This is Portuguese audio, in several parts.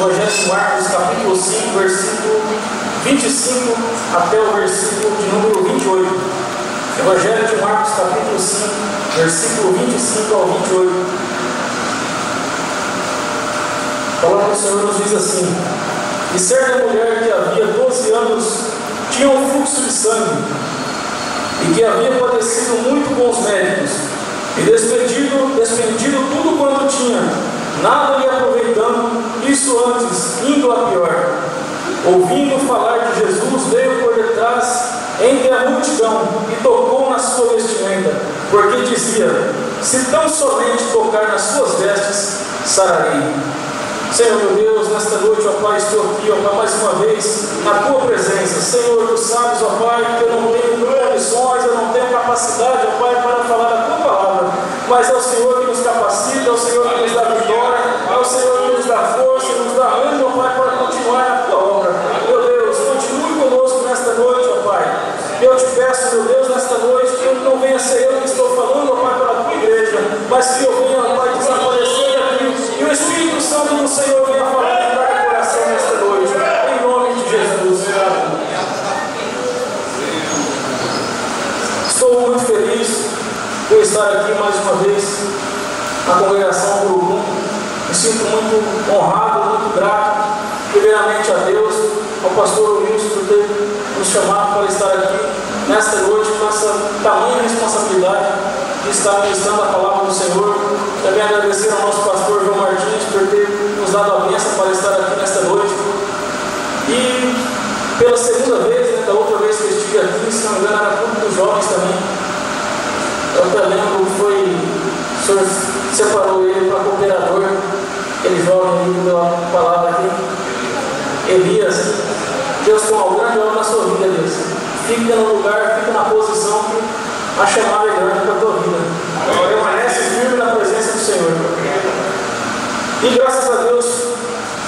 Evangelho de Marcos, capítulo 5, versículo 25 até o versículo de número 28. Evangelho de Marcos, capítulo 5, versículo 25 ao 28. A palavra do Senhor nos diz assim: e certa mulher que havia 12 anos tinha um fluxo de sangue, e que havia padecido muito com os médicos, e despendido tudo quanto tinha, nada lhe aproveitando, isso antes, indo a pior. Ouvindo falar de Jesus, veio por detrás entre a multidão e tocou na sua vestimenta, porque dizia: se tão somente tocar nas suas vestes, sararei. Senhor meu Deus, nesta noite, ó Pai, estou aqui, ó Pai, mais uma vez, na Tua presença. Senhor, Tu sabes, ó Pai, que eu não tenho condições, eu não tenho capacidade, ó Pai, para falar a Tua palavra, mas é o Senhor que nos capacita, é o Senhor que nos dá vitória, é o Senhor que nos dá força, nos dá ânimo, ó Pai, para continuar na Tua obra. Meu Deus, continue conosco nesta noite, ó Pai. Eu te peço, meu Deus, nesta noite, que não venha ser eu que estou falando, ó Pai, para a Tua igreja, mas que eu venha, ó Pai, desaparecer aqui, e o Espírito Santo do Senhor venha falar em cada coração nesta noite, em nome de Jesus. Estou muito feliz por estar aqui mais uma vez na congregação do Urubu. Me sinto muito honrado, muito grato, primeiramente a Deus, ao pastor Wilson, por ter nos chamado para estar aqui nesta noite com essa tamanha responsabilidade de estar ministrando a palavra do Senhor. Também agradecer ao nosso pastor João Martins por ter nos dado a bênção para estar aqui nesta noite. E pela segunda vez, né, da outra vez que eu estive aqui, se não me engano, era culto dos jovens também. Eu até lembro que foi, o Senhor separou ele para cooperador, aquele jovem amigo da palavra aqui, Elias. Deus tem uma grande obra na sua vida, Deus. Fica no lugar, fica na posição que a chamada é grande para a tua vida. Permanece firme na presença do Senhor. E graças a Deus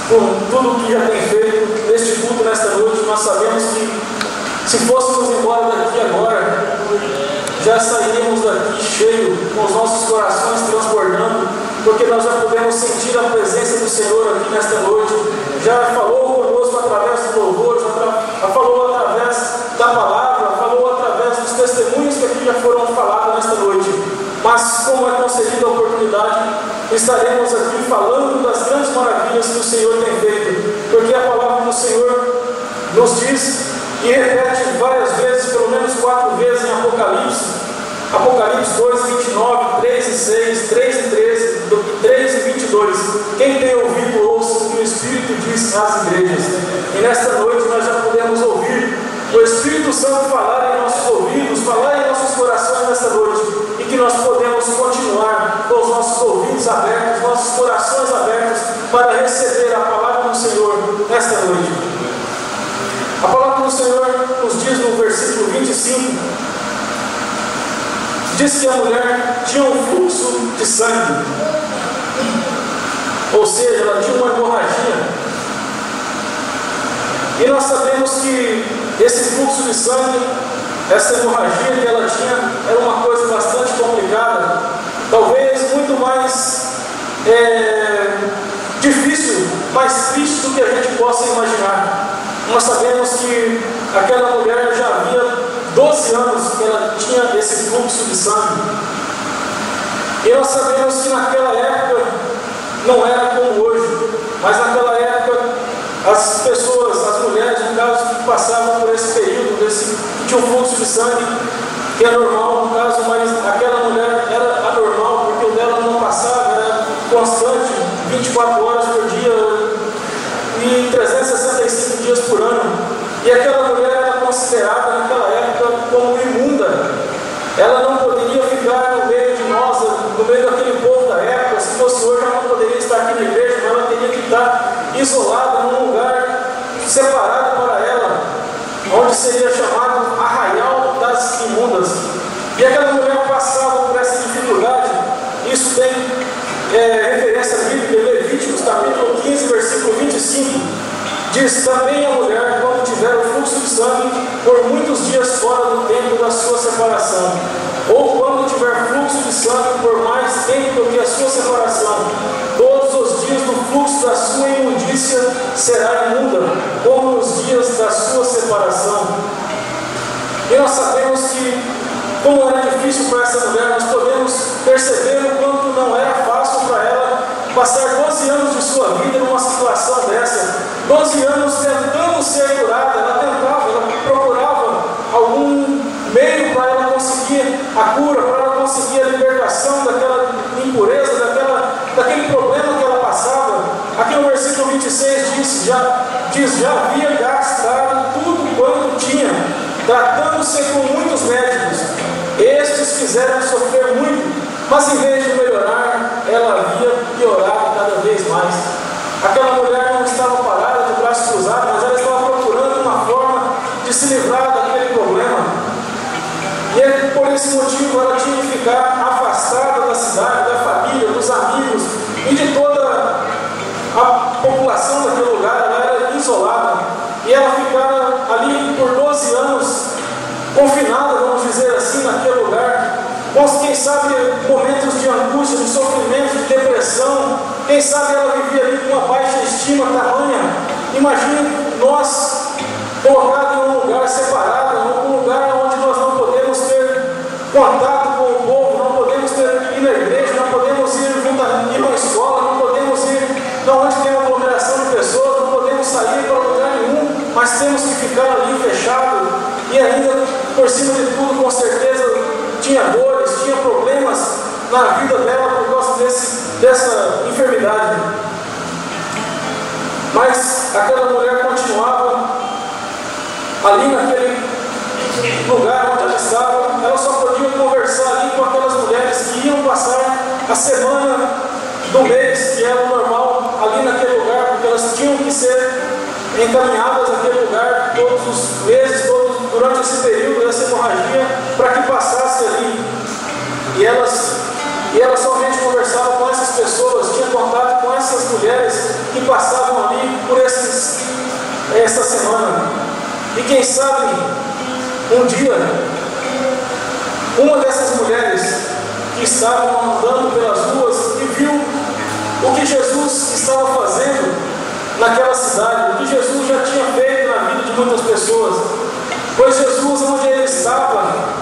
por tudo que já tem feito neste culto, nesta noite. Nós sabemos que se fôssemos embora daqui agora, já sairíamos daqui cheio, com os nossos corações transbordando, porque nós já podemos sentir a presença do Senhor aqui nesta noite. Já falou conosco através do louvor, já falou através da palavra, falou através dos testemunhos que aqui já foram falados nesta noite. Mas como é concedida a oportunidade, estaremos aqui falando das grandes maravilhas que o Senhor tem feito, porque a palavra do Senhor nos diz e repete várias vezes, pelo menos 4 vezes em Apocalipse. Apocalipse 2, 29, 3 e 6, 3 e 13, 3 e 22. Quem tem ouvido, ouça o que o Espírito diz às igrejas. E nesta noite nós já podemos ouvir o Espírito Santo falar em nossos ouvidos, falar em nossos corações nesta noite, e que nós podemos continuar com os nossos ouvidos abertos, nossos corações abertos, para receber a palavra do Senhor nesta noite. A palavra do Senhor nos diz no versículo 25, diz que a mulher tinha um fluxo de sangue, ou seja, ela tinha uma hemorragia. E nós sabemos que esse fluxo de sangue, essa hemorragia que ela tinha, era uma coisa bastante complicada, talvez muito mais difícil, mais triste do que a gente possa imaginar. Nós sabemos que aquela mulher já havia 12 anos que ela tinha esse fluxo de sangue. E nós sabemos que naquela época não era como hoje, mas naquela época as pessoas, as mulheres, no caso, que passavam por esse período, que tinha um fluxo de sangue, que é normal, no caso, mas aquela mulher era anormal, porque o dela não passava, era constante, 24 horas por dia e 365 dias por ano. E aquela mulher era considerada naquela época como imunda. Ela não poderia ficar no meio de nós, no meio daquele povo da época. Se fosse hoje, ela não poderia estar aqui na igreja, mas ela teria que estar isolada num lugar separado para ela, onde seria chamado arraial das imundas. E aquela mulher passava por essa dificuldade. Isso tem referência bíblica em Levíticos capítulo 15, versículo 25. Diz: também a mulher, quando tiver o fluxo de sangue por muitos dias fora do tempo da sua separação, ou quando tiver fluxo de sangue por mais tempo do que a sua separação, todos os dias do fluxo da sua imundícia será imunda, como nos dias da sua separação. E nós sabemos que, como era difícil para essa mulher, nós podemos perceber o quanto não era fácil para ela passar 12 anos de sua vida numa situação dessa. 12 anos tentando ser curada, ela procurava algum meio para ela conseguir a cura, para ela conseguir a libertação daquela impureza, daquele problema que ela passava. Aqui no versículo 26 já havia gastado tudo quanto tinha, tratando-se com muitos médicos. Estes fizeram sofrer muito, mas em vez de melhorar, ela havia piorado cada vez mais. Aquela mulher não estava parada de braços cruzados, mas ela estava procurando uma forma de se livrar daquele problema. E por esse motivo ela tinha que ficar afastada da cidade, da família, dos amigos e de toda a população daquele lugar. Ela era isolada e ela ficava ali por 12 anos confinada, vamos dizer assim, naquele lugar. Quem sabe momentos de angústia, de sofrimento, de depressão. Quem sabe ela vivia ali com uma baixa estima tamanha. Imagine nós colocados em um lugar separado, um lugar onde nós não podemos ter contato com o povo, não podemos ir na igreja, não podemos ir numa escola, não podemos ir onde tem uma aglomeração de pessoas, não podemos sair para lugar nenhum, mas temos que ficar ali fechado. E ainda, por cima de tudo, com certeza, tinha dores, tinha problemas na vida dela por causa dessa enfermidade. Mas aquela mulher continuava ali naquele lugar onde ela estava. Ela só podia conversar ali com aquelas mulheres que iam passar a semana do mês, que era o normal ali naquele lugar, porque elas tinham que ser encaminhadas naquele lugar todos os meses, durante esse período dessa hemorragia, para que passasse ali. E ela somente conversava com essas pessoas, tinha contato com essas mulheres que passavam ali por essa semana. E quem sabe, um dia, uma dessas mulheres que estavam andando pelas ruas e viu o que Jesus estava fazendo naquela cidade, o que Jesus já tinha feito na vida de muitas pessoas. Pois Jesus, onde ele estava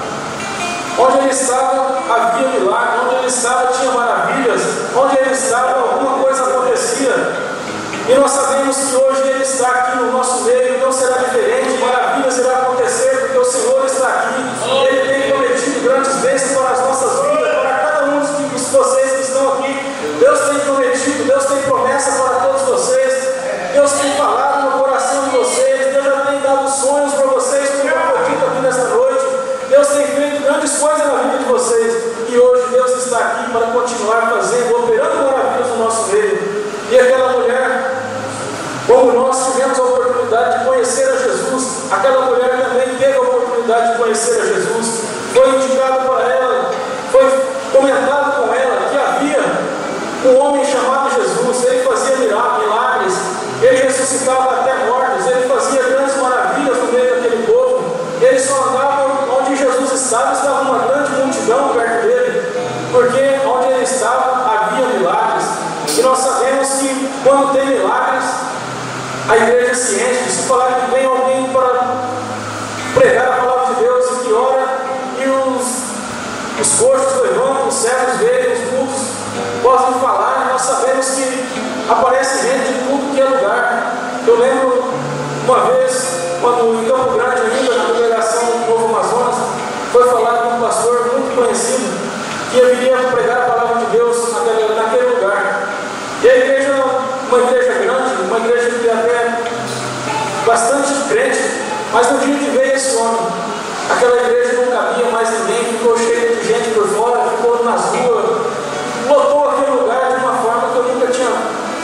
havia milagre, onde ele estava tinha maravilhas, onde ele estava alguma coisa acontecia. E nós sabemos que hoje ele está aqui no nosso meio, não será diferente, maravilhas irá acontecer, porque o Senhor está aqui. Ele tem prometido grandes bênçãos para as nossas vidas, para cada um de vocês que estão aqui. Deus tem prometido, Deus tem promessa para todos vocês. Deus tem falado no coração de vocês, Deus já tem dado sonhos para vocês, como foi dito aqui nesta noite. Deus tem feito grandes coisas na vida de vocês, e hoje Deus está aqui para continuar fazendo, operando maravilhas no nosso meio. E aquela mulher, como nós tivemos a oportunidade de conhecer a Jesus, aquela mulher também teve a oportunidade de conhecer a Jesus. Foi indicado para ela, foi comentado com ela que havia um homem chamado Jesus. Ele fazia milagres, ele ressuscitava até mortos, ele fazia grandes maravilhas no meio daquele povo. Ele só andava onde Jesus estava uma grande multidão perto dele, porque onde ele estava havia milagres. E nós sabemos que quando tem milagres, a igreja se enche. Se falar que vem alguém para pregar a palavra de Deus e que ora, e os coxos levantam, os cegos veem, os mudos podem falar. Nós sabemos que aparece gente de tudo que é lugar. Eu lembro uma vez, quando em Campo Grande, ainda na congregação do Novo Amazonas, foi falado com um pastor muito conhecido que ele viria pregar a palavra de Deus naquele lugar. E a igreja, uma igreja grande, uma igreja que tem até bastante crente, mas no dia que veio esse homem, aquela igreja não cabia mais ninguém, ficou cheia de gente por fora, ficou nas ruas, lotou aquele lugar de uma forma que eu nunca tinha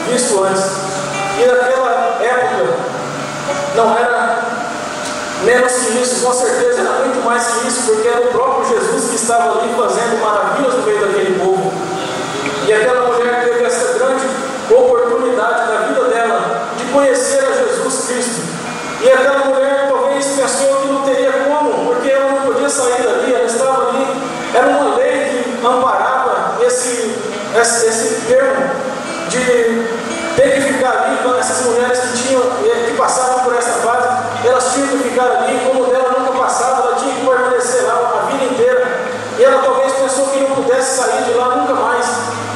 visto antes. E naquela época não era menos que isso, com certeza era muito mais que isso, porque era o próprio Jesus que estava ali fazendo maravilhas no meio daquele povo. E aquela mulher teve essa grande oportunidade na vida dela de conhecer a Jesus Cristo. E aquela mulher talvez pensou que não teria como, porque ela não podia sair dali, ela estava ali. Era uma lei que amparava esse termo de ter que ficar ali com essas mulheres que tinham ficar ali, como dela nunca passava, ela tinha que permanecer lá a vida inteira. E ela talvez pensou que não pudesse sair de lá nunca mais.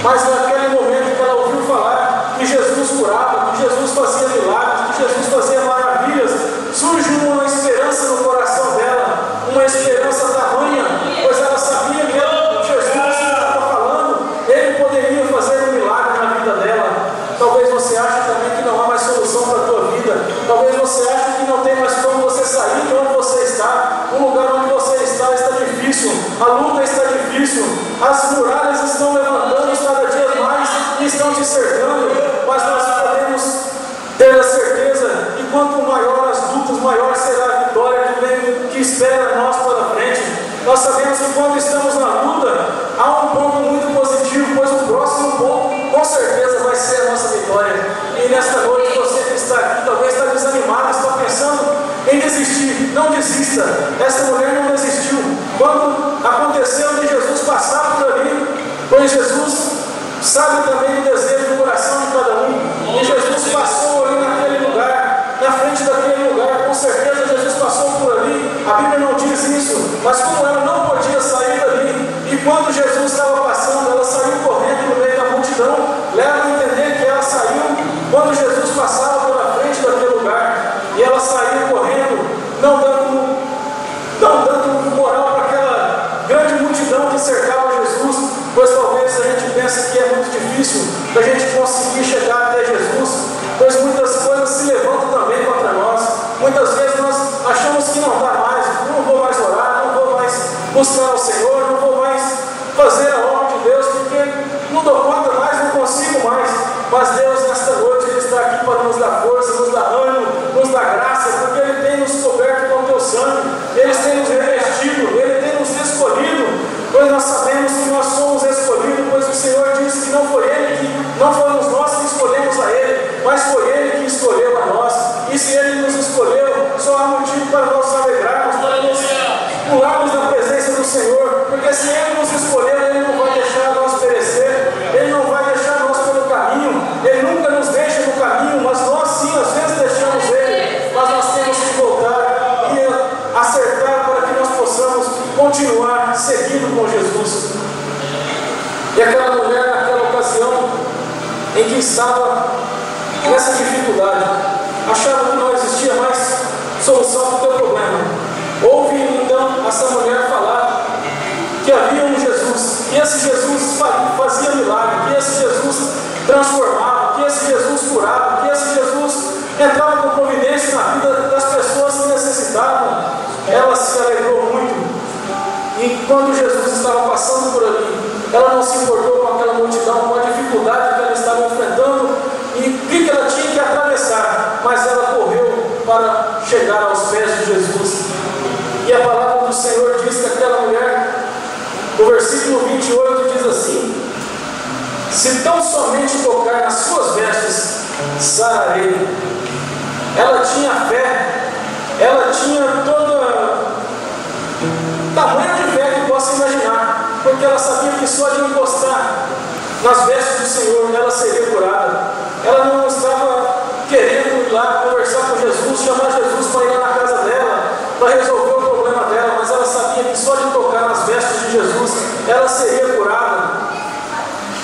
Mas naquele momento que ela ouviu falar que Jesus curava, que Jesus fazia milagres, que Jesus fazia maravilhas, surge uma esperança no coração dela, uma esperança tamanha, pois ela sabia que Jesus estava falando, ele poderia fazer um milagre na vida dela. Talvez você ache também que não há mais solução para a tua vida. Talvez você ache que não tem mais como você sair de onde você está. O lugar onde você está difícil, a luta está difícil, as muralhas estão levantando cada dia mais e estão te cercando, mas nós podemos ter a certeza que quanto maior as lutas, maior será a vitória que espera nós pela frente. Nós sabemos que quando estamos na luta, há um ponto muito positivo, pois o próximo ponto com certeza vai ser a nossa vitória. E nesta noite você que está aqui, talvez está desanimado, está pensando em desistir. Não desista. Essa mulher não desistiu. Quando aconteceu de Jesus passar por ali, pois Jesus sabe também o desejo do coração de cada um. E Jesus passou ali naquele lugar, na frente daquele lugar. Com certeza Jesus passou por ali. A Bíblia não diz isso, mas como ela não podia sair dali, e quando Jesus estava passando, ela saiu correndo no meio da multidão. Leva a entender que ela saiu quando Jesus passava pela frente daquele lugar, e ela saiu correndo, não dando moral para aquela grande multidão que cercava Jesus, pois talvez a gente pense que é muito difícil da gente conseguir chegar até Jesus, pois muitas coisas se levantam também contra nós. Muitas vezes nós achamos que não dá mais, não vou mais orar, não vou mais buscar ao Senhor, não vou mais fazer a obra de Deus, porque não dou conta mais, não consigo mais. Mas Deus, nesta noite, Ele está aqui para nos dar força, nos dar ânimo, nos dar graça, porque Ele tem nos coberto com o teu sangue, Ele tem nos revestido, Ele tem nos escolhido, pois nós sabemos que nós somos escolhidos, pois o Senhor disse que não fomos nós que escolhemos a Ele, mas foi Ele que escolheu a nós. E se Ele nos escolheu, só há motivo para nós alegrarmos, para nos pularmos na presença do Senhor, porque se Ele nos escolheu, Ele não vai deixar nós perecer, Ele não vai deixar nós pelo caminho, Ele nunca nos deixa no caminho, mas nós sim, às vezes deixamos Ele, mas nós temos que voltar e acertar para que nós possamos continuar seguindo com Jesus. E aquela mulher, naquela ocasião em que estava nessa dificuldade, achava que não existia mais solução para o teu problema. Ouve então essa mulher falar que havia um Jesus, que esse Jesus fazia milagre, que esse Jesus transformava, que esse Jesus curava, que esse Jesus entrava com providência na vida das pessoas que necessitavam. Ela se alegrou muito. E quando Jesus estava passando por ali, ela não se importou com aquela multidão, com a dificuldade que ela estava enfrentando e o que ela tinha que atravessar, mas ela correu para chegar aos pés de Jesus. E a palavra do Senhor diz que aquela mulher, no versículo 28, diz assim: se tão somente tocar nas suas vestes, sararei. Ela tinha fé, ela tinha toda tamanho de fé que possa imaginar, porque ela sabia que só de encostar nas vestes do Senhor ela seria curada. Ela não estava querendo ir lá conversar com Jesus, chamar Jesus para ir lá na casa dela, para resolver o problema dela, mas ela sabia que só de tocar nas vestes de Jesus ela seria curada.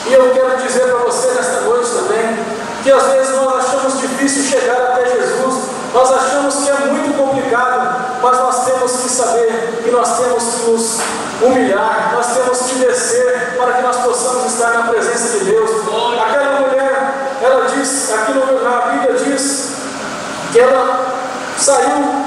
E eu quero dizer para você nesta noite também, que às vezes nós achamos difícil chegar até Jesus, nós achamos que é muito complicado, mas nós temos que saber que nós temos que nos humilhar, nós temos que descer para que nós possamos estar na presença de Deus. Aquela mulher, ela diz, aqui na Bíblia diz, que ela saiu,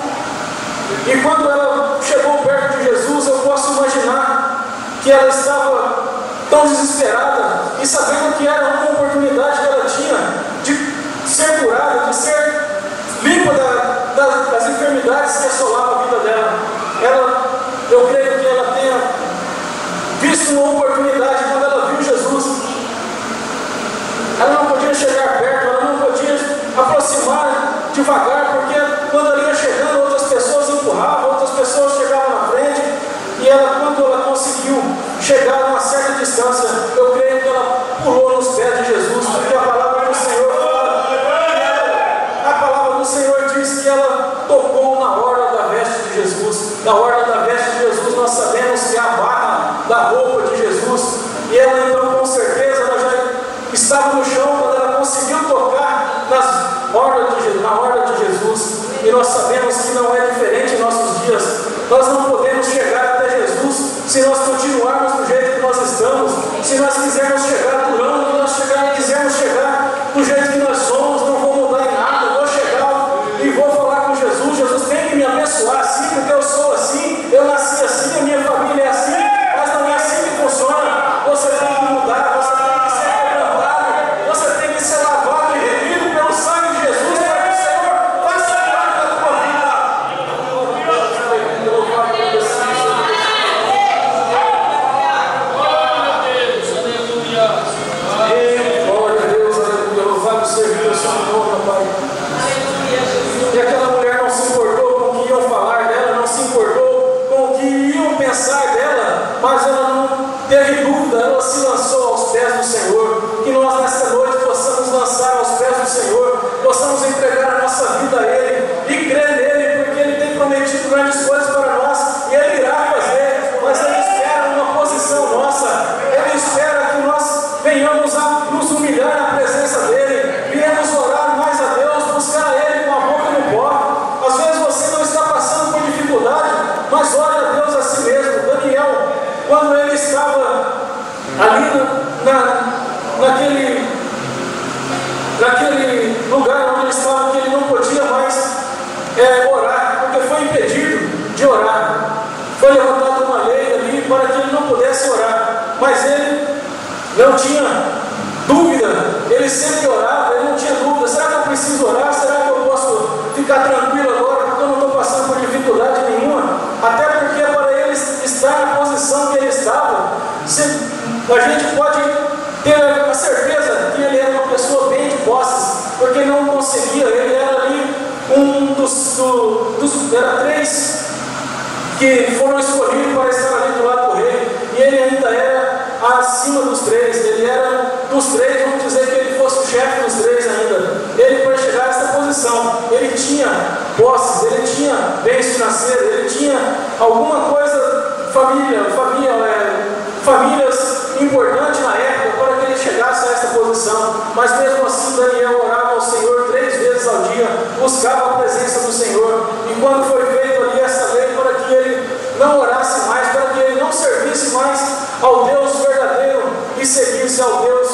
e quando ela chegou perto de Jesus, eu posso imaginar que ela estava tão desesperada, e sabendo que era uma oportunidade que ela tinha de ser curada, de ser limpa das enfermidades que assolavam a vida dela. Eu creio que ela tenha visto uma oportunidade quando ela viu Jesus. Ela não podia chegar perto, ela não podia aproximar devagar, porque quando ela ia chegando, outras pessoas empurravam, outras pessoas chegavam na frente, e ela, quando ela conseguiu chegar a uma certa distância, eu creio que ela pulou nos pés de Jesus, porque a palavra do Senhor fala, a palavra do Senhor diz que ela tocou na hora da orla da veste de Jesus, nós sabemos que é a barra da roupa de Jesus. E ela então, com certeza, ela já estava no chão quando ela conseguiu tocar na orla de Jesus. E nós sabemos que não é diferente em nossos dias. Nós não podemos chegar até Jesus se nós continuarmos do jeito que nós estamos. Se nós quisermos chegar do ramo que nós quisermos chegar do jeito que nós somos, não vou mudar em nada. Eu vou chegar e vou falar com Jesus. Jesus tem que me abençoar assim, porque eu sou assim, eu nasci assim, a minha família é assim, mas não é assim que funciona. Você tem que mudar, você tem que ser quebrantado, você tem que ser lavado e remido pelo sangue de Jesus, para que o Senhor faça a parte da tua vida. Glória a Deus, aleluia. Louvado seja o seu nome, Pai. E aquela mulher não se importou com o que iam falar dela, não se importou com o que iam pensar dela, mas ela não teve dúvida, ela se lançou aos pés do Senhor. Que nós nesta noite possamos lançar aos pés do Senhor, possamos entregar a nossa vida a Ele e crer nele, porque Ele tem prometido grandes coisas para nós e Ele irá fazer, mas Ele espera uma posição nossa. Ele espera que nós venhamos a nos humilhar na presença dEle, venhamos orar mais a Deus, buscar a Ele com a boca no pó. Às vezes você não está passando por dificuldade, mas ore a Deus a si mesmo. Daniel, quando ele estava ali naquele lugar onde ele estava, que ele não podia mais orar, porque foi impedido de orar. Foi levantada uma lei ali para que ele não pudesse orar, mas ele não tinha dúvida, ele sempre orava, ele não tinha dúvida. Será que eu preciso orar? Será que eu posso ficar tranquilo agora, porque eu não estou passando por dificuldade nenhuma? Até porque para ele estar na posição que ele estava, a gente pode ter a certeza que ele era uma pessoa bem de posses, porque não conseguia, ele era ali era 3 que foram escolhidos para estar ali do lado do rei, e ele ainda era acima dos 3, ele era dos 3, vamos dizer que ele fosse o chefe dos 3 ainda. Ele, para chegar a essa posição, ele tinha posses, ele tinha bens financeiros, ele tinha alguma coisa, famílias importantes na época para que ele chegasse a essa posição. Mas mesmo assim, Daniel orava ao Senhor 3 vezes ao dia, buscava a presença do Senhor. E quando foi feito ali essa lei para que ele não orasse mais, para que ele não servisse mais ao Deus verdadeiro e seguisse ao Deus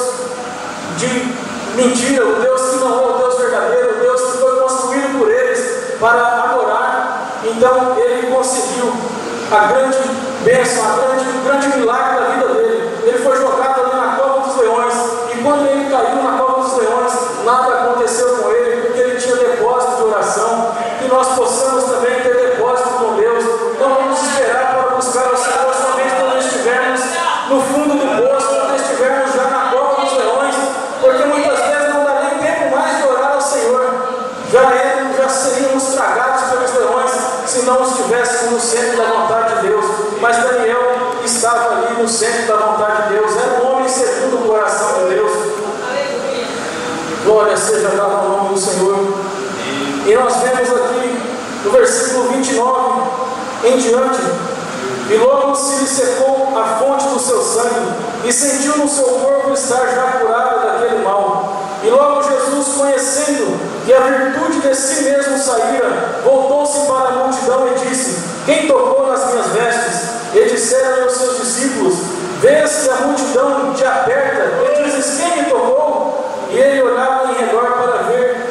de mentira, o Deus que não é o Deus verdadeiro, o Deus que foi construído por eles para adorar, então ele conseguiu a grande bênção, o grande milagre da vida dele. Ele foi jogado ali na cova dos leões, e quando ele caiu na cova dos leões, nada aconteceu com ele, porque ele tinha depósito de oração. Que nós possamos também ter depósito com Deus. Não vamos esperar para buscar o Senhor somente quando estivermos no fundo do poço, quando estivermos já na cova dos leões, porque muitas vezes não dá nem tempo mais de orar ao Senhor. Já seríamos tragados pelos leões se não estivéssemos no centro da vontade de Deus. Mas Daniel estava ali no centro da vontade de Deus, era um homem segundo o coração de Deus. Glória seja dada ao nome do Senhor. E nós vemos aqui no versículo 29 em diante: e logo se lhe secou a fonte do seu sangue, e sentiu no seu corpo estar já curado daquele mal. E logo Jesus, conhecendo que a virtude de si mesmo saíra, voltou-se para a multidão e disse: quem tocou nas minhas vestes? E disseram aos seus discípulos: vês que a multidão te aperta, e dizes: quem me tocou? E ele olhava em redor para ver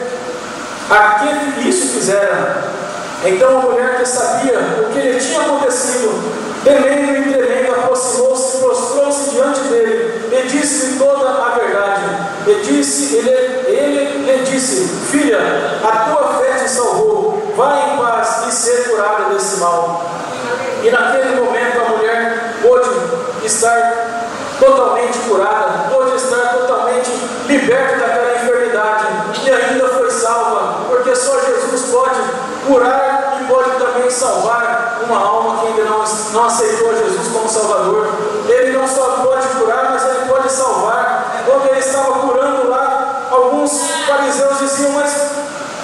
a que isso fizera. Então a mulher, que sabia o que lhe tinha acontecido, temendo e tremendo, aproximou-se e prostrou-se diante dele, e disse-lhe toda a verdade. Ele lhe disse: filha, a tua fé te salvou, vai em paz e ser curada desse mal. E naquele momento a mulher pôde estar totalmente curada, pôde estar totalmente liberta daquela enfermidade, e ainda foi salva, porque só Jesus pode curar e pode também salvar uma alma que ainda não aceitou Jesus como Salvador. Ele não só pode curar, mas ele pode salvar. Quando ele estava curando lá, alguns fariseus diziam: mas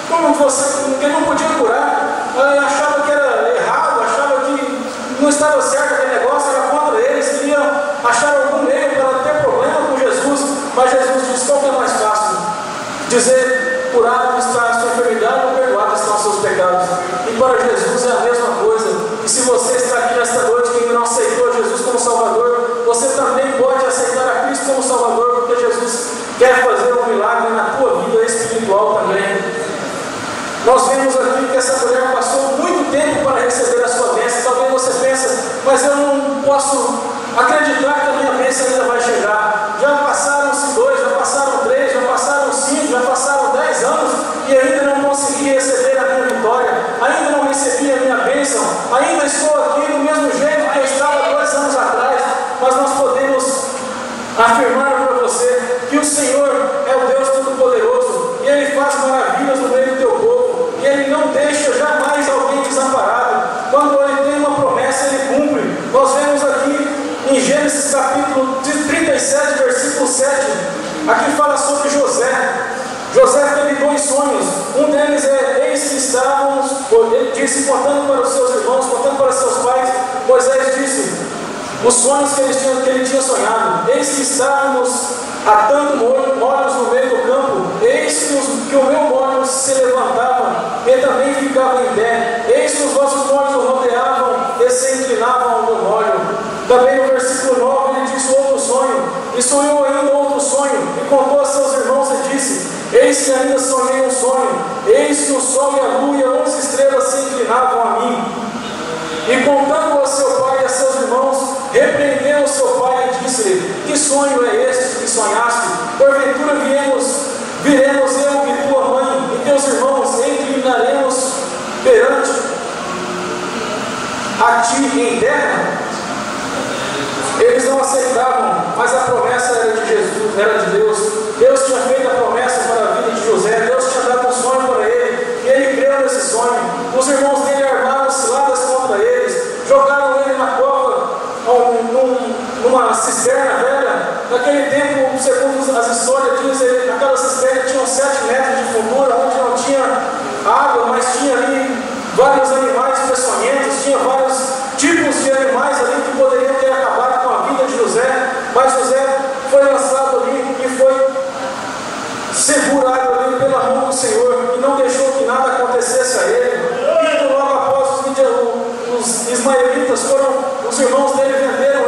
como você, porque não podia curar? Achava que era errado, achava que não estava certo aquele negócio, era contra eles, queriam achar algum meio para ter problema com Jesus, mas Jesus disse: qual que é mais fácil? Dizer: curado está a sua enfermidade, ou perdoado estão os seus pecados. E para Jesus é a mesma coisa. E se você está aqui nesta noite que ainda não aceitou Jesus como Salvador, você também pode aceitar a Cristo como Salvador, porque Jesus quer fazer um milagre na tua vida espiritual também. Nós vemos aqui que essa mulher passou muito tempo para receber a sua bênção. Talvez você pense: mas eu não posso acreditar que a minha bênção ainda vai chegar. Já passaram-se 2, já passaram 3, já passaram 5, já passaram 10 anos e ainda não consegui receber a minha vitória, ainda não recebi a minha bênção, ainda estou aqui do mesmo jeito que eu estava 2 anos atrás. Mas nós podemos afirmar para você que o Senhor é o Deus Todo-Poderoso e Ele faz maravilhas no meio do teu povo, e Ele não deixa jamais alguém desamparado. Quando Ele tem uma promessa, Ele cumpre. Nós vemos aqui em Gênesis capítulo 37, versículo 7, aqui fala sobre José. José teve 2 sonhos. Um deles é: eis que estávamos, ele disse, contando para os seus irmãos, contando para seus pais. Moisés disse os sonhos que ele tinha sonhado: eis que estávamos atando molhos no meio do campo, eis que o meu molho se levantava e também ficava em pé, eis que os vossos molhos o rodeavam e se inclinavam ao meu molho. Também no versículo 9 ele disse outro sonho, e sonhou ainda outro sonho, e contou a seus irmãos e disse: eis que ainda sonhei um sonho, eis que o sol e a lua e 11 estrelas se inclinavam a mim. E contando a seu pai e a seus irmãos, repreendeu o seu pai e disse-lhe: que sonho é este que sonhaste? Porventura viremos eu e tua mãe e teus irmãos, e inclinaremos perante a ti em terra? Eles não aceitavam, mas a promessa era de Jesus, era de Deus. Deus tinha feito a promessa para a vida de José, Deus tinha dado um sonho para ele, e ele creu nesse sonho. Os irmãos dele armaram ciladas contra eles, jogaram ele na cova, numa cisterna velha. Naquele tempo, segundo as histórias dizem, aquela cisterna tinha 7 metros de fundura, onde não tinha água, mas tinha ali vários animais peçonhentos, tinha vários tipos de animais ali que poderiam ter acabado com a vida de José. Mas José foi lançado ali e foi segurado ali pela mão do Senhor, e não deixou que nada acontecesse a ele. E logo após os ismaelitas os irmãos dele venderam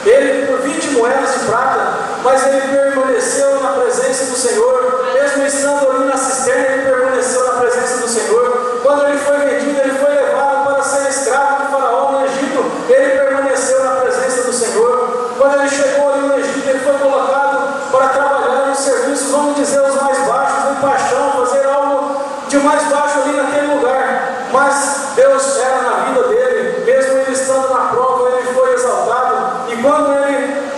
ele por 20 moedas de prata, mas ele permaneceu na presença do Senhor. Mesmo estando ali na cisterna, ele permaneceu na presença do Senhor. Quando ele foi vendido, ele foi levado para ser escravo de Faraó no Egito, ele permaneceu na presença do Senhor. Quando ele chegou ali no Egito, ele foi colocado para trabalhar nos serviços, vamos dizer, os mais baixos, no paixão, fazer algo de mais baixo ali naquele lugar. Mas Deus era na vida dele, mesmo ele estando na prova, ele foi exaltado. E quando ele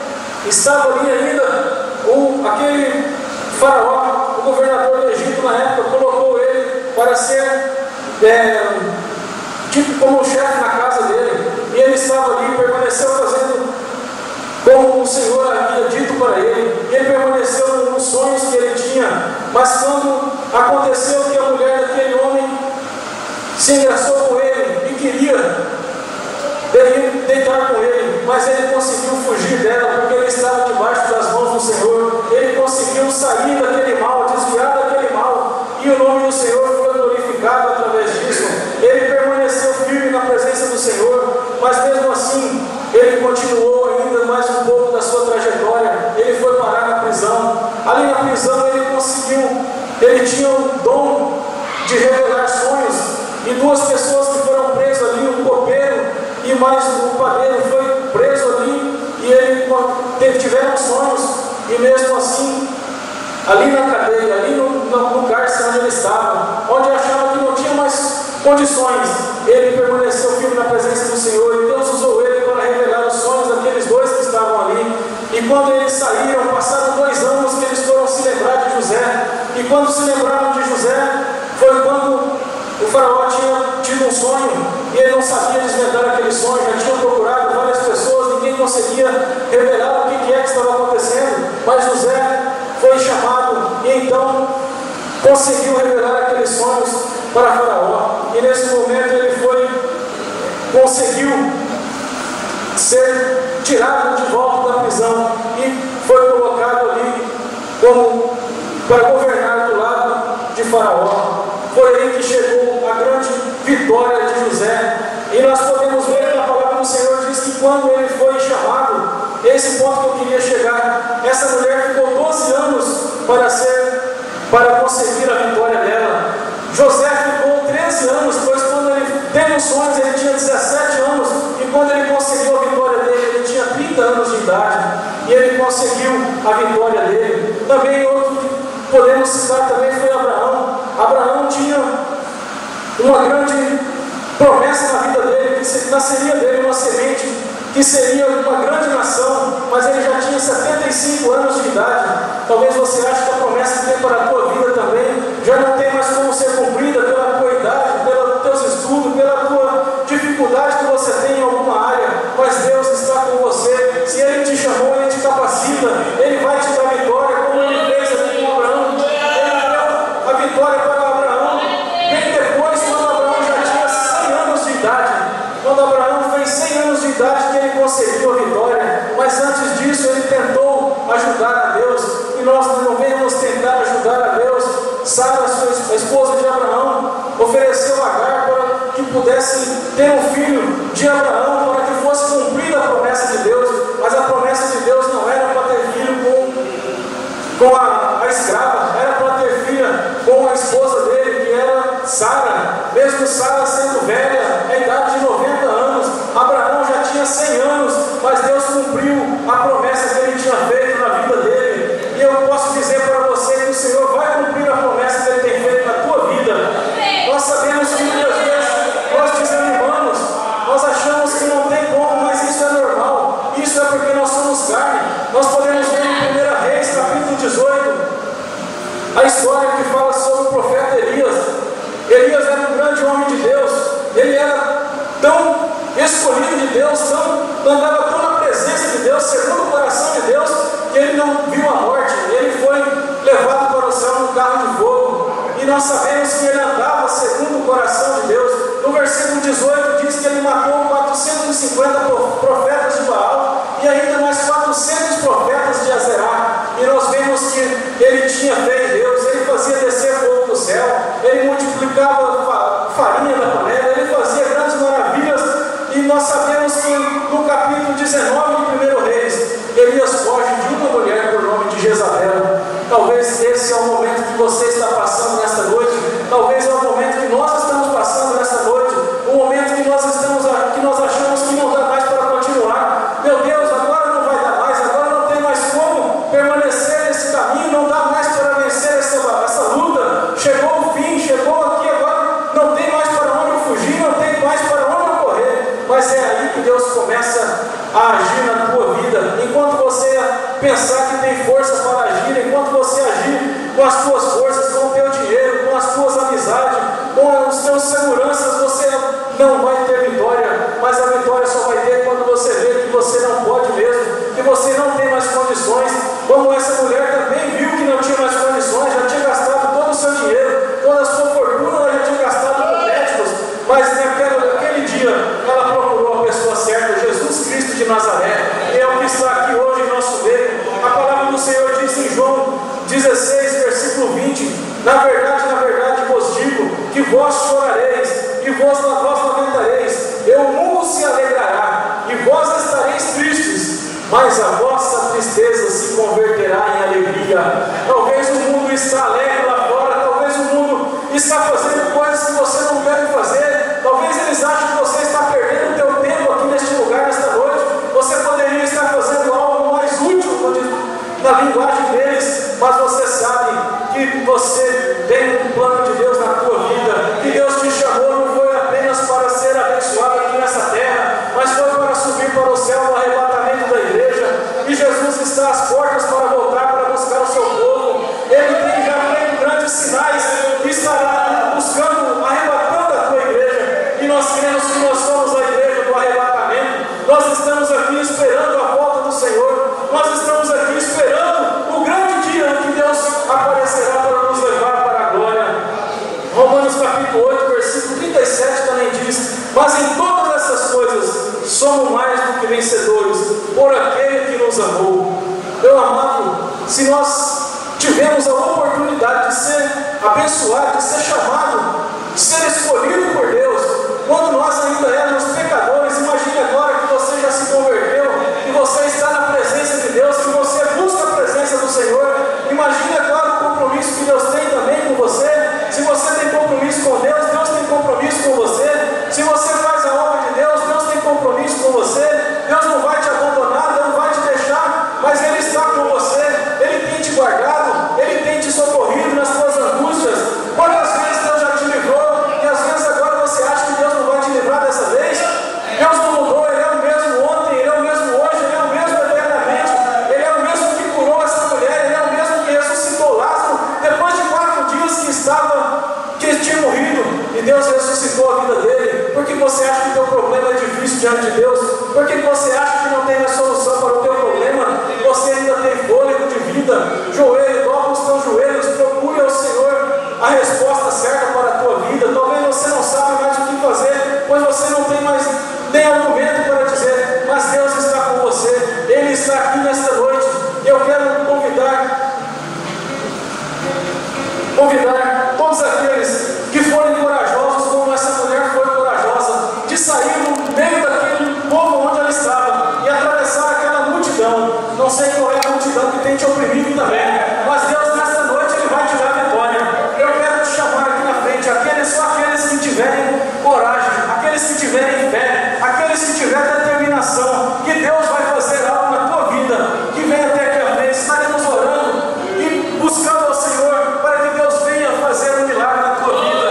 estava ali ainda, aquele Faraó, o governador do Egito na época, colocou ele para ser tipo como chefe na casa dele, e ele estava ali, permaneceu fazendo como o Senhor havia dito para ele, e ele permaneceu nos sonhos que ele tinha. Mas quando aconteceu que a mulher daquele homem se engraçou com ele e queria deitar com ele, mas ele conseguiu fugir dela, porque ele estava debaixo das mãos do Senhor. Ele conseguiu sair daquele mal, desviar daquele mal, e o nome do Senhor foi glorificado através disso. Ele permaneceu firme na presença do Senhor, mas mesmo assim ele continuou ainda mais um pouco da sua trajetória. Ele foi parar na prisão. Ali na prisão ele tinha um dom de revelar sonhos, e 2 pessoas que foram presas ali, um copeiro e mais um padeiro, foi preso ali, e ele tiveram sonhos, e mesmo assim, ali na cadeia, ali no cárcere onde ele estava, onde achava que não tinha mais condições, ele permaneceu firme na presença do Senhor, e Deus usou ele para revelar os sonhos daqueles 2 que estavam ali. E quando eles saíram, passaram 2 anos que eles foram se lembrar de José, e quando se lembraram de José, foi quando o Faraó tinha tido um sonho, e ele não sabia desvendar aquele sonho, já tinha procurado várias pessoas, ninguém conseguia revelar o que é que estava acontecendo, mas José foi chamado, e então conseguiu revelar aqueles sonhos para Faraó. E nesse momento ele conseguiu ser tirado de volta da prisão e foi colocado ali como para governar do lado de Faraó. Foi aí que chegou a grande vitória de José. E nós podemos ver que a palavra do Senhor diz que quando ele foi chamado, esse ponto que eu queria chegar, essa mulher ficou 12 anos para conseguir a vitória dela. José ficou 13 anos, pois quando ele teve os sonhos ele tinha 17 anos, e quando ele conseguiu a vitória dele, ele tinha 30 anos de idade, e ele conseguiu a vitória dele. Também outro que podemos citar também foi Abraão. Abraão tinha uma grande promessa na vida dele, que nasceria dele uma semente, que seria uma grande nação, mas ele já tinha 75 anos de idade. Talvez você ache que a promessa que tem para a tua vida também já não tem mais como ser cumprida pela tua idade, pelos teus estudos, pela tua dificuldade que você tem em alguma área, mas Deus está com você. Se Ele te chamou, Ele te capacita, Ele vai te dar vitória, como Ele fez aqui com Abraão. Ele deu a vitória para Abraão, bem depois, quando Abraão já tinha 100 anos de idade. Quando Abraão fez 100 anos de idade, que ele conseguiu a vitória, mas antes disso ele tentou ajudar a Deus, e nós não devemos tentar ajudar a Deus. Sara, a esposa de Abraão, ofereceu Agar para que pudesse ter um filho de Abraão, para que fosse cumprida a promessa de Deus, mas a promessa de Deus não era para ter filho com a escrava, era para ter filha com a esposa dele, que era Sara. Mesmo Sara sendo velha, a idade de 90 anos, Abraão já tinha 100 anos, mas Deus cumpriu a promessa que Ele tinha feito na vida dele. E eu posso dizer para você que o Senhor vai cumprir a promessa que Ele tem feito na tua vida. Nós sabemos que muitas vezes nós desanimamos, nós achamos que não tem como, mas isso é normal. Isso é porque nós somos carne. Nós podemos ver em 1 Reis, capítulo 18, a história que fala sobre o profeta Elias. Elias era um grande homem de Deus, ele era tão escolhido de Deus, andava tão na presença de Deus, segundo o coração de Deus, que ele não viu a morte. Ele foi levado para o céu num carro de fogo, e nós sabemos que ele andava segundo o coração de Deus. No versículo 18 diz que ele matou 450 profetas de Baal, e ainda mais 400 profetas de Azerá. E nós vemos que ele tinha fé em Deus, ele fazia descer fogo do céu, ele multiplicava farinha na panela, ele fazia grandes maravilhas. E nós sabemos que no capítulo 19 de 1 Reis, Elias foge de uma mulher por nome de Jezabel. Talvez esse é o momento que você está passando nesta noite, talvez é o momento que nós estamos passando nesta noite, o momento que nós achamos que não dá mais para continuar. Meu Deus, agora não vai dar mais, agora não tem mais como permanecer nesse caminho, não dá mais para vencer essa luta. Chegou o fim, chegou aqui, agora não tem mais para onde eu fugir, não tem mais para onde eu correr. Mas é aí que Deus começa a agir na tua vida. Enquanto você pensar que tem força para agir, enquanto você agir com as tuas forças, com o teu dinheiro, com as tuas amizades, com os teus seguranças, você não vai ter vitória. Mas a vitória só vai ter quando você vê que você não pode mesmo, que você não tem mais condições. Como essa mulher também viu que não tinha mais condições, já tinha gastado todo o seu dinheiro, toda a sua fortuna, ela já tinha gastado com médicos, mas naquele dia ela procurou a pessoa certa, Jesus Cristo de Nazaré. E é o que está aqui hoje em nosso meio. A palavra do Senhor diz em João 16, versículo 20: na verdade, vos digo que vós chorareis e vós lamentareis, e o mundo se alegrará e vós estareis tristes, mas a vossa tristeza se converterá em alegria. Talvez o mundo está alegre lá fora, talvez o mundo está fazendo coisas que você não deve fazer, talvez eles achem que você está perdendo o teu tempo aqui neste lugar, nesta noite. Você poderia estar fazendo algo mais útil na linguagem deles, mas você sabe que você tem um plano de Deus na tua vida, que Deus te chamou não foi apenas para ser abençoado aqui nessa terra, mas foi para subir para o céu no arrebatamento da igreja. E Jesus está às portas para voltar para buscar o seu povo. Ele tem já feito grandes sinais e estará buscando, arrebatando a tua igreja. E nós cremos que nós somos a igreja do arrebatamento. Nós estamos aqui esperando a volta do Senhor. Nós estamos aqui esperando o grande dia em que Deus aparecerá para nos levar para a glória. Romanos capítulo 8, versículo 37 também diz: mas em todas essas coisas somos mais do que vencedores nos amou. Meu amado, se nós tivemos a oportunidade de ser abençoado, de ser chamado, de ser escolhido por Deus, quando nós ainda éramos pecadores, imagine agora que você já se converteu, que você está na presença de Deus, que você busca a presença do Senhor. Imagine agora o compromisso que Deus tem também com você. Se você tem compromisso com Deus, Deus tem compromisso com você. Se você faz a obra de Deus, Deus tem compromisso com você. Deus não vai te abandonar, Deus não vai te deixar, mas Ele está com você. Ele tem te guardado, Ele tem te socorrido nas suas angústias. Quantas vezes Deus já te livrou, e às vezes agora você acha que Deus não vai te livrar dessa vez? Deus não mudou, Ele é o mesmo ontem, Ele é o mesmo hoje, Ele é o mesmo eternamente. Ele é o mesmo que curou essa mulher, Ele é o mesmo que ressuscitou Lázaro depois de 4 dias que tinha morrido, e Deus ressuscitou a vida dele. Por que você acha que o teu problema é difícil diante de Deus? Por que você acha que não tem mais solução para o teu problema? Você ainda tem fôlego de vida. Joelho, dobra os teus joelhos, procure ao Senhor a resposta certa para a tua vida. Talvez você não saiba mais o que fazer, pois você não tem mais nem argumento para dizer, mas Deus está com você. Ele está aqui nesta noite. Eu quero convidar todos aqueles que forem corajosos, como essa mulher foi corajosa, de sair no meio daquele povo onde ela estava e atravessar aquela multidão. Não sei qual é a multidão que tem te oprimido também, mas Deus nesta noite Ele vai te dar a vitória. Eu quero te chamar aqui na frente, só aqueles que tiverem coragem, aqueles que tiverem fé, aqueles que tiverem determinação, que Deus vai fazer algo na tua vida, que venha até aqui à frente. Estaremos orando e buscando ao Senhor para que Deus venha fazer um milagre na tua vida.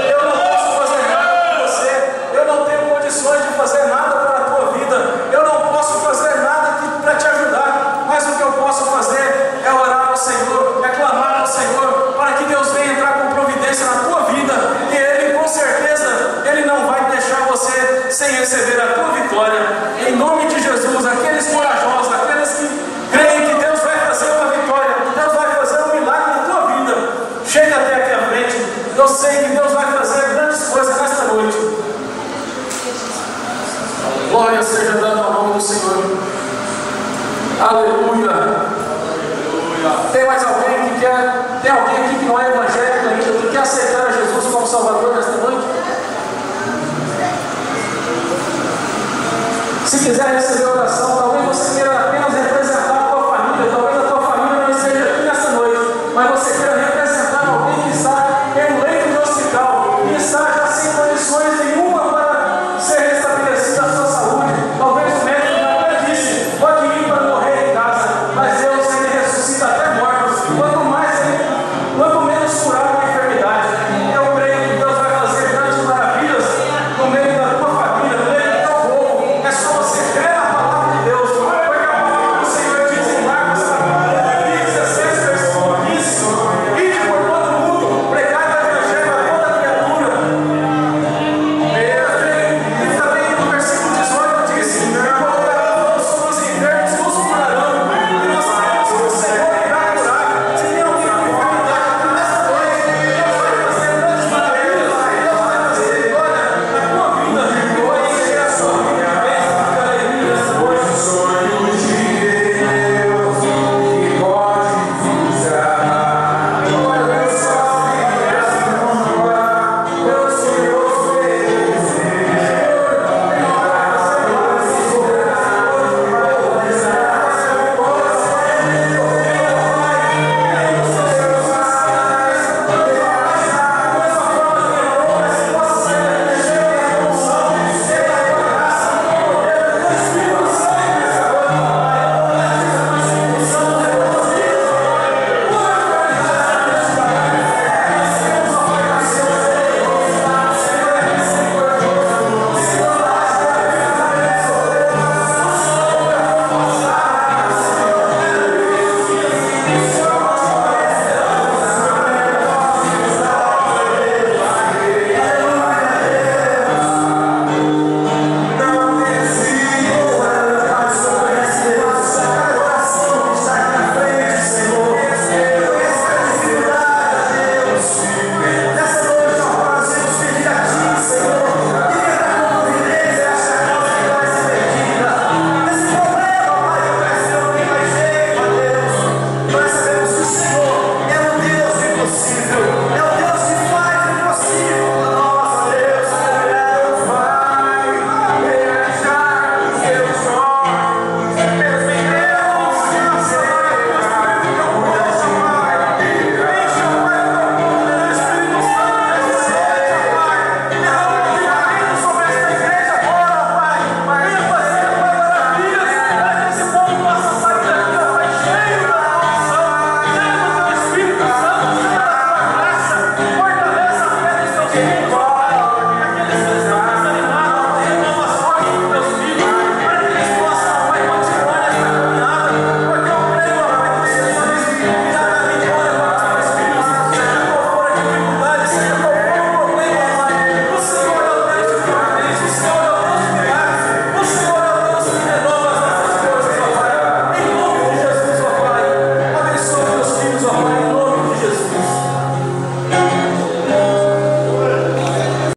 Eu não posso fazer nada por você, eu não tenho condições de fazer nada para a tua vida, eu não posso fazer nada para te ajudar, mas o que eu posso fazer é orar ao Senhor, é clamar ao Senhor, para que Deus venha entrar com providência na tua vida, e Ele, com certeza, Ele não vai deixar você sem receber a tua vitória. Em nome de Jesus, aqueles corajosos, aqueles que creem que Deus vai fazer uma vitória, que Deus vai fazer um milagre na tua vida, chega até aqui à frente. Eu sei que Deus vai fazer grandes coisas nesta noite. Glória seja dada ao nome do Senhor. Aleluia. Tem mais alguém que quer? Tem alguém aqui que não é evangélico ainda, que quer aceitar a Jesus como Salvador nesta noite? Se quiser receber oração,